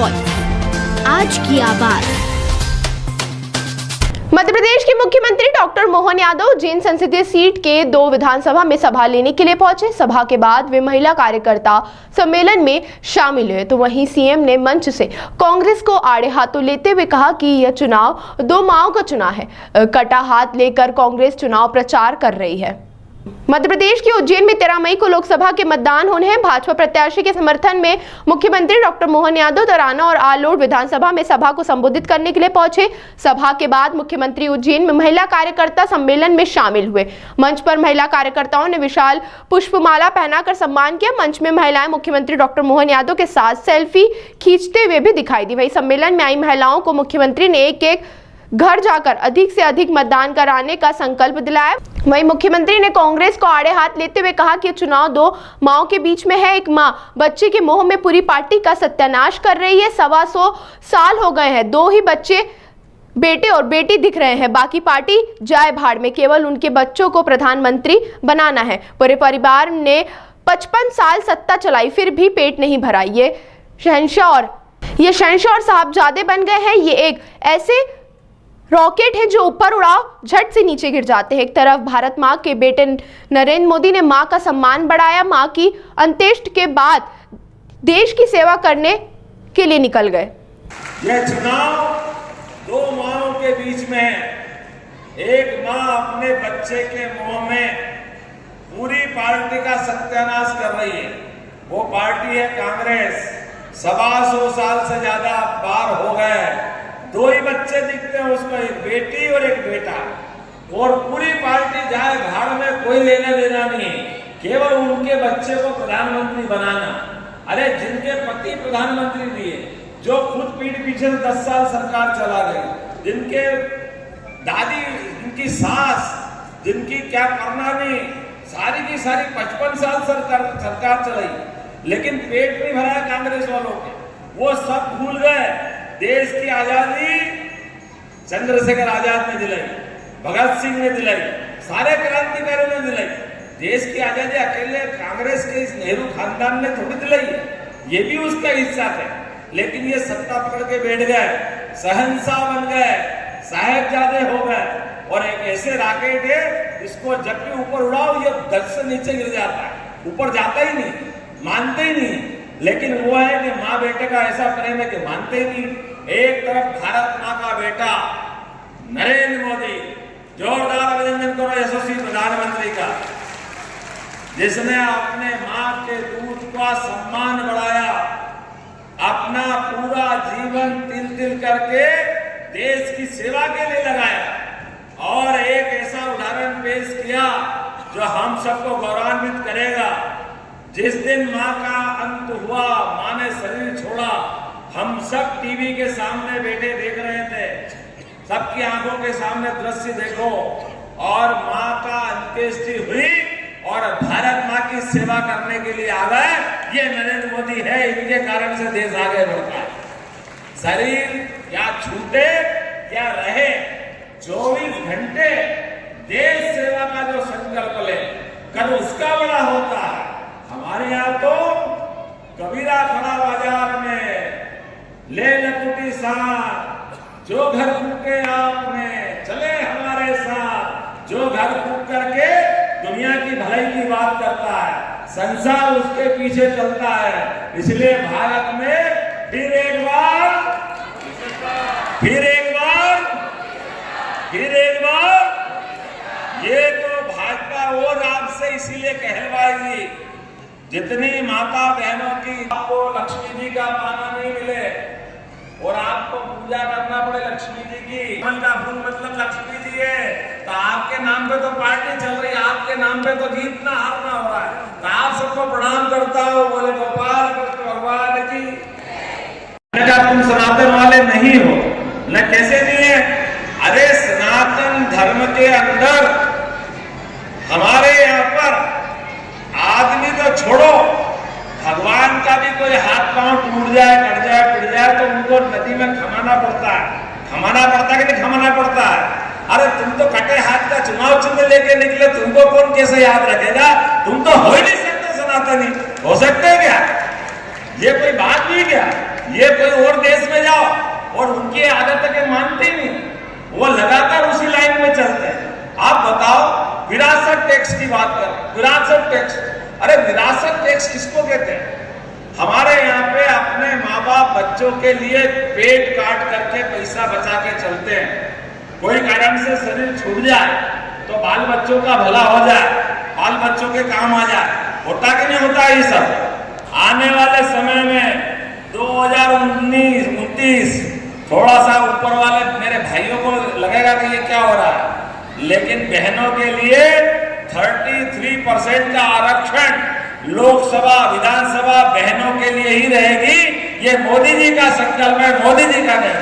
Voice, आज की आवाज। मध्य प्रदेश के मुख्यमंत्री डॉक्टर मोहन यादव उज्जैन संसदीय सीट के 2 विधानसभा में सभा लेने के लिए पहुंचे। सभा के बाद वे महिला कार्यकर्ता सम्मेलन में शामिल हुए, तो वहीं सीएम ने मंच से कांग्रेस को आड़े हाथों लेते हुए कहा कि यह चुनाव 2 माओं का चुनाव है। कटा हाथ लेकर कांग्रेस चुनाव प्रचार कर रही है। मध्य प्रदेश के उज्जैन में 13 मई को लोकसभा के मतदान होने हैं। भाजपा प्रत्याशी के समर्थन में मुख्यमंत्री डॉक्टर मोहन यादव तराना और आलोट विधानसभा में सभा को संबोधित करने के लिए पहुंचे। सभा के बाद मुख्यमंत्री उज्जैन में महिला कार्यकर्ता सम्मेलन में शामिल हुए। मंच पर महिला कार्यकर्ताओं ने विशाल पुष्पमाला पहनाकर सम्मान किया। मंच में महिलाएं मुख्यमंत्री डॉक्टर मोहन यादव के साथ सेल्फी खींचते हुए भी दिखाई दी। वहीं सम्मेलन में आई महिलाओं को मुख्यमंत्री ने एक घर जाकर अधिक से अधिक मतदान कराने का संकल्प दिलाया। वहीं मुख्यमंत्री ने कांग्रेस को आड़े हाथ लेते हुए कहा कि चुनाव 2 माओं के बीच में है। एक मां बच्चे के मोह में पूरी पार्टी का सत्यानाश कर रही है। 125 साल हो गए हैं, 2 ही बच्चे बेटे और बेटी दिख रहे हैं, बाकी पार्टी जाए भाड़ में, केवल उनके बच्चों को प्रधानमंत्री बनाना है। पूरे परिवार ने 55 साल सत्ता चलाई, फिर भी पेट नहीं भरा। ये शहंशाह और साहबजादे बन गए हैं। ये एक ऐसे रॉकेट है जो ऊपर उड़ाओ झट से नीचे गिर जाते हैं। एक तरफ भारत मां के बेटे नरेंद्र मोदी ने मां का सम्मान बढ़ाया, मां की अंत्येष्टि के बाद देश की सेवा करने के लिए निकल गए। यह चुनाव 2 माओं के बीच में है। एक मां अपने बच्चे के मुंह में पूरी पार्टी का सत्यानाश कर रही है। वो पार्टी है कांग्रेस। 125 साल से ज्यादा बार हो गए, 2 ही बच्चे दिखते हैं उसको, एक बेटी और एक बेटा, और पूरी पार्टी जाए भाड़ में, कोई लेना देना नहीं, केवल उनके बच्चे को प्रधानमंत्री बनाना। अरे जिनके पति प्रधानमंत्री दिए, जो खुद पीठ पीछे 10 साल सरकार चला गई, जिनके दादी, जिनकी सास, जिनकी क्या परनानी, सारी की सारी 55 साल सरकार चलाई, लेकिन पेट नहीं भरा कांग्रेस वालों के। वो सब भूल गए। देश की आजादी चंद्रशेखर आजाद ने दिलाई, भगत सिंह ने दिलाई, सारे क्रांतिकारियों ने दिलाई। देश की आजादी अकेले कांग्रेस के इस नेहरू खानदान ने थोड़ी दिलाई है, ये भी उसका हिस्सा थे। लेकिन ये सत्ता पकड़ के बैठ गए, शहंशाह बन गए, साहेबजादे हो गए, और एक ऐसे रॉकेट है इसको जब भी ऊपर उड़ाओ ये धड़ से नीचे गिर जाता है, ऊपर जाता ही नहीं, मानते ही नहीं। लेकिन वो है कि माँ बेटे का ऐसा प्रेम है कि मानते ही नहीं। एक तरफ भारत माँ का बेटा नरेंद्र मोदी, जोरदार अभिनंदन करो यशस्वी प्रधानमंत्री का, जिसने अपने माँ के दूध का सम्मान बढ़ाया, अपना पूरा जीवन तिल तिल करके देश की सेवा के लिए लगाया, और एक ऐसा उदाहरण पेश किया जो हम सबको गौरवान्वित करेगा। जिस दिन माँ का अंत हुआ, माँ ने शरीर छोड़ा, हम सब टीवी के सामने बैठे देख रहे थे, सबकी आंखों के सामने दृश्य देखो, और माँ का अंत्येष्टि हुई और भारत माँ की सेवा करने के लिए आ गए। ये नरेंद्र मोदी है, इनके कारण से देश आगे बढ़ता है। शरीर या छूटे या रहे, 24 घंटे देश सेवा का जो संकल्प ले, कल उसका बड़ा होता है। हमारे यहाँ तो कबीरा खड़ा बाजार में, ले लकुटी साथ, जो घर फूके आपने चले हमारे साथ, जो घर फूक करके दुनिया की भलाई की बात करता है, संसार उसके पीछे चलता है। इसलिए भारत में फिर एक बार ये तो भाजपा और आपसे इसीलिए कहलवाएगी, जितनी माता बहनों की आपको लक्ष्मी जी का पाना नहीं मिले और आपको पूजा करना पड़े लक्ष्मी जी की, कमल का फूल मतलब लक्ष्मी जी है, तो आपके नाम पे तो पार्टी चल रही है, आपके नाम पे तो जीतना हारना हो रहा है। तो आप सबको प्रणाम करता हूँ, बोले गोपाल कृष्ण भगवान की। तुम सनातन वाले नहीं हो न, कैसे नहीं है? अरे सनातन धर्म के अंदर हमारे यहाँ पर आदमी तो छोड़ो, भगवान का भी कोई हाथ पांव टूट जाए, कट जाए, पिट जाए तो उनको नदी में खमाना पड़ता है। खमाना पड़ता है कि नहीं खमाना पड़ता है? अरे तुम तो कटे हाथ का चुनाव चिन्ह लेके निकले, तुमको कौन कैसे याद रखेगा? तुम तो हो ही नहीं सकते सनातनी। हो सकते क्या? ये कोई बात नहीं क्या? ये कोई और देश में जाओ और उनकी आदत के मानते नहीं, वो लगातार उसी लाइन में चलते हैं। आप बताओ, विरासत टैक्स की बात करें, विरासत टैक्स, अरे विरासत टैक्स किसको कहते हैं? हमारे यहाँ पे अपने माँ बाप बच्चों के लिए पेट काट करके पैसा बचा के चलते हैं। कोई कारण से शरीर छूट जाए तो बाल बच्चों का भला हो जाए, बाल बच्चों के काम आ जाए, होता कि नहीं होता ये सब? आने वाले समय में 2019-29 थोड़ा सा ऊपर वाले मेरे भाइयों को लगेगा कि ये क्या हो रहा है, लेकिन बहनों के लिए 33% का आरक्षण लोकसभा विधानसभा बहनों के लिए ही रहेगी। ये मोदी जी का संकल्प है, मोदी जी का नहीं।